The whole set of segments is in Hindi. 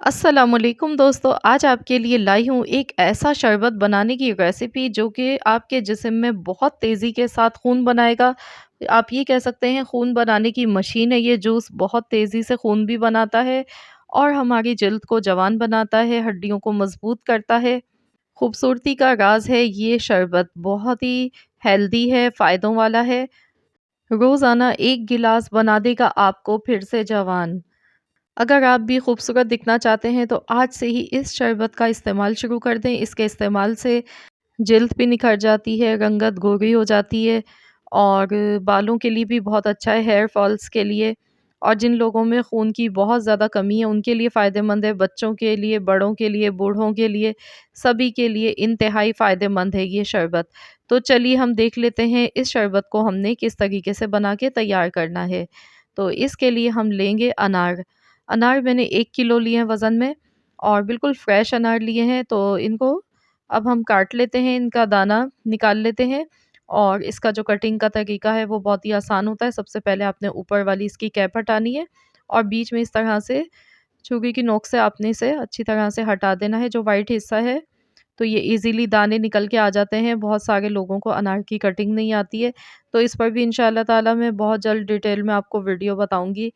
अस्सलामुअलैकुम दोस्तों, आज आपके लिए लाई हूँ एक ऐसा शरबत बनाने की रेसिपी जो कि आपके जिस्म में बहुत तेज़ी के साथ खून बनाएगा। आप ये कह सकते हैं खून बनाने की मशीन है ये जूस, बहुत तेज़ी से खून भी बनाता है और हमारी जल्द को जवान बनाता है, हड्डियों को मज़बूत करता है। खूबसूरती का राज़ है ये शरबत, बहुत ही हेल्दी है, फ़ायदों वाला है। रोज़ाना 1 गिलास बना देगा आपको फिर से जवान। अगर आप भी खूबसूरत दिखना चाहते हैं तो आज से ही इस शरबत का इस्तेमाल शुरू कर दें। इसके इस्तेमाल से जल्द भी निखर जाती है, रंगत गोरी हो जाती है और बालों के लिए भी बहुत अच्छा है, हेयर फॉल्स के लिए। और जिन लोगों में खून की बहुत ज़्यादा कमी है उनके लिए फ़ायदेमंद है, बच्चों के लिए, बड़ों के लिए, बूढ़ों के लिए, सभी के लिए इंतहाई फ़ायदेमंद है ये शरबत। तो चलिए हम देख लेते हैं इस शरबत को हमने किस तरीके से बना के तैयार करना है। तो इसके लिए हम लेंगे अनार। अनार मैंने 1 किलो लिए हैं वज़न में और बिल्कुल फ्रेश अनार लिए हैं, तो इनको अब हम काट लेते हैं, इनका दाना निकाल लेते हैं। और इसका जो कटिंग का तरीका है वो बहुत ही आसान होता है। सबसे पहले आपने ऊपर वाली इसकी कैप हटानी है और बीच में इस तरह से छुरी की नोक से आपने इसे अच्छी तरह से हटा देना है जो वाइट हिस्सा है। तो ये इजीली दाने निकल के आ जाते हैं। बहुत सारे लोगों को अनार की कटिंग नहीं आती है, तो इस पर भी इंशाल्लाह ताला मैं बहुत जल्द डिटेल में आपको वीडियो बताऊंगी।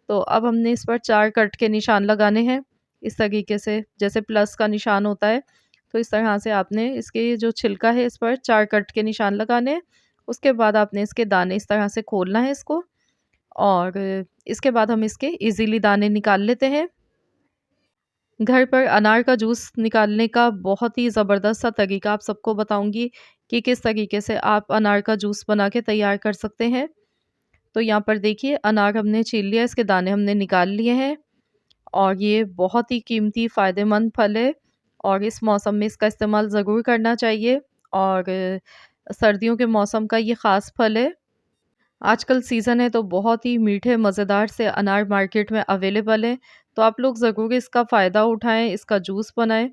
तो अब हमने इस पर 4 कट के निशान लगाने हैं, इस तरीके से जैसे प्लस का निशान होता है। तो इस तरह से आपने इसके जो छिलका है इस पर 4 कट के निशान लगाने हैं। उसके बाद आपने इसके दाने इस तरह से खोलना है इसको और इसके बाद हम इसके इजीली दाने निकाल लेते हैं। घर पर अनार का जूस निकालने का बहुत ही ज़बरदस्त सा तरीका आप सबको बताऊंगी कि किस तरीके से आप अनार का जूस बना के तैयार कर सकते हैं। तो यहाँ पर देखिए अनार हमने छील लिया, इसके दाने हमने निकाल लिए हैं और ये बहुत ही कीमती फ़ायदेमंद फल है और इस मौसम में इसका इस्तेमाल ज़रूर करना चाहिए। और सर्दियों के मौसम का ये ख़ास फल है। आजकल सीज़न है तो बहुत ही मीठे मज़ेदार से अनार मार्केट में अवेलेबल हैं। तो आप लोग ज़रूर इसका फ़ायदा उठाएँ, इसका जूस बनाएँ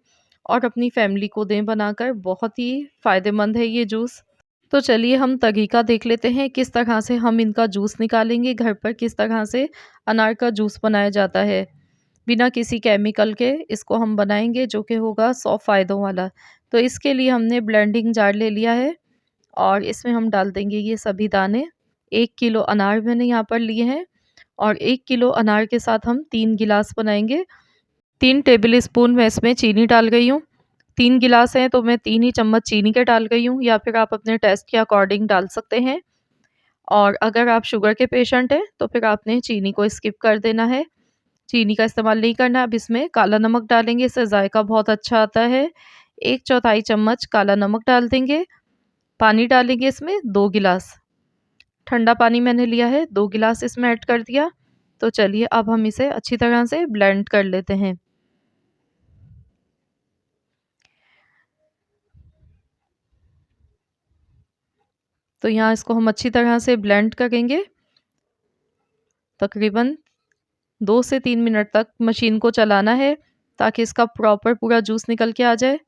और अपनी फैमिली को दें बनाकर। बहुत ही फ़ायदेमंद है ये जूस। तो चलिए हम तरीका देख लेते हैं किस तरह से हम इनका जूस निकालेंगे, घर पर किस तरह से अनार का जूस बनाया जाता है। बिना किसी केमिकल के इसको हम बनाएंगे जो कि होगा 100 फ़ायदों वाला। तो इसके लिए हमने ब्लेंडिंग जार ले लिया है और इसमें हम डाल देंगे ये सभी दाने। 1 किलो अनार मैंने यहाँ पर लिए हैं और 1 किलो अनार के साथ हम 3 गिलास बनाएंगे। 3 टेबल स्पून मैं इसमें चीनी डाल गई हूँ। 3 गिलास हैं तो मैं 3 ही चम्मच चीनी के डाल गई हूँ, या फिर आप अपने टेस्ट के अकॉर्डिंग डाल सकते हैं। और अगर आप शुगर के पेशेंट हैं तो फिर आपने चीनी को स्किप कर देना है, चीनी का इस्तेमाल नहीं करना। अब इसमें काला नमक डालेंगे, इससे जायका बहुत अच्छा आता है। 1/4 चम्मच काला नमक डाल देंगे। पानी डालेंगे इसमें 2 गिलास, ठंडा पानी मैंने लिया है, 2 गिलास इसमें ऐड कर दिया। तो चलिए अब हम इसे अच्छी तरह से ब्लेंड कर लेते हैं। तो यहाँ इसको हम अच्छी तरह से ब्लेंड करेंगे, तकरीबन 2 से 3 मिनट तक मशीन को चलाना है ताकि इसका प्रॉपर पूरा जूस निकल के आ जाए।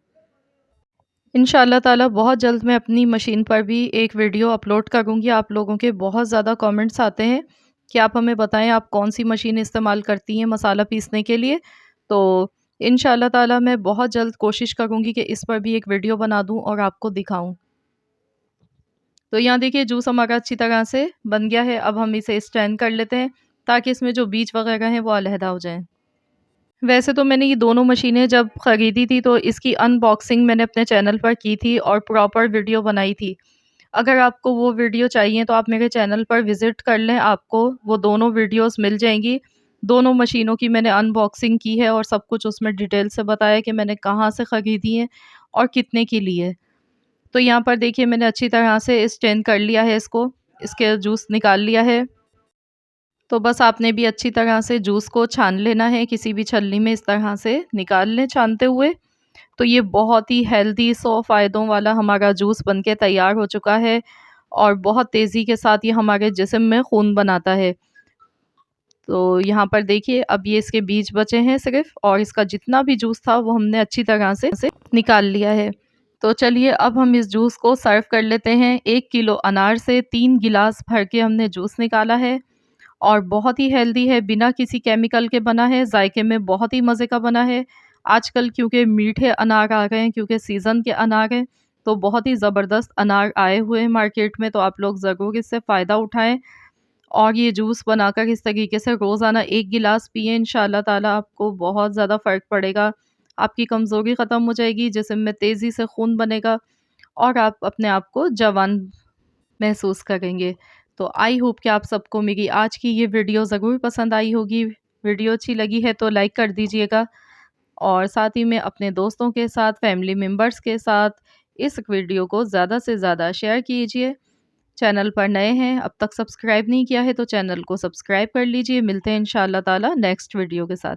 इंशाल्लाह ताला बहुत जल्द मैं अपनी मशीन पर भी एक वीडियो अपलोड करूँगी। आप लोगों के बहुत ज़्यादा कमेंट्स आते हैं कि आप हमें बताएं आप कौन सी मशीन इस्तेमाल करती हैं मसाला पीसने के लिए। तो इंशाल्लाह ताला मैं बहुत जल्द कोशिश करूँगी कि इस पर भी एक वीडियो बना दूँ और आपको दिखाऊँ। तो यहाँ देखिए जूस हमारा अच्छी तरह से बन गया है। अब हम इसे स्ट्रेन कर लेते हैं ताकि इसमें जो बीज वगैरह हैं वो अलहदा हो जाएँ। वैसे तो मैंने ये दोनों मशीनें जब ख़रीदी थी तो इसकी अनबॉक्सिंग मैंने अपने चैनल पर की थी और प्रॉपर वीडियो बनाई थी। अगर आपको वो वीडियो चाहिए तो आप मेरे चैनल पर विज़िट कर लें, आपको वो दोनों वीडियोज़ मिल जाएँगी। दोनों मशीनों की मैंने अनबॉक्सिंग की है और सब कुछ उसमें डिटेल से बताया कि मैंने कहाँ से ख़रीदी हैं और कितने की ली है। तो यहाँ पर देखिए मैंने अच्छी तरह से स्ट्रेन कर लिया है इसको, इसके जूस निकाल लिया है। तो बस आपने भी अच्छी तरह से जूस को छान लेना है, किसी भी छलनी में इस तरह से निकाल लें छानते हुए। तो ये बहुत ही हेल्दी 100 फ़ायदों वाला हमारा जूस बनके तैयार हो चुका है और बहुत तेज़ी के साथ ये हमारे जिस्म में खून बनाता है। तो यहाँ पर देखिए अब ये इसके बीज बचे हैं सिर्फ़, और इसका जितना भी जूस था वो हमने अच्छी तरह से निकाल लिया है। तो चलिए अब हम इस जूस को सर्व कर लेते हैं। 1 किलो अनार से 3 गिलास भर के हमने जूस निकाला है और बहुत ही हेल्दी है, बिना किसी केमिकल के बना है, जायके में बहुत ही मज़े का बना है। आजकल क्योंकि मीठे अनार आ गए हैं, क्योंकि सीज़न के अनार हैं, तो बहुत ही ज़बरदस्त अनार आए हुए हैं मार्केट में, तो आप लोग ज़रूर इससे फ़ायदा उठाएँ और ये जूस बनाकर इस तरीके से रोज़ाना 1 गिलास पिएँ, इंशाअल्लाह ताला आपको बहुत ज़्यादा फ़र्क पड़ेगा। आपकी कमज़ोरी ख़त्म हो जाएगी, जिस्म में तेज़ी से खून बनेगा और आप अपने आप को जवान महसूस करेंगे। तो आई होप कि आप सबको मेरी आज की ये वीडियो ज़रूर पसंद आई होगी। वीडियो अच्छी लगी है तो लाइक कर दीजिएगा और साथ ही में अपने दोस्तों के साथ, फैमिली मेंबर्स के साथ इस वीडियो को ज़्यादा से ज़्यादा शेयर कीजिए। चैनल पर नए हैं, अब तक सब्सक्राइब नहीं किया है तो चैनल को सब्सक्राइब कर लीजिए। मिलते हैं इंशाअल्लाह ताला नेक्स्ट वीडियो के साथ।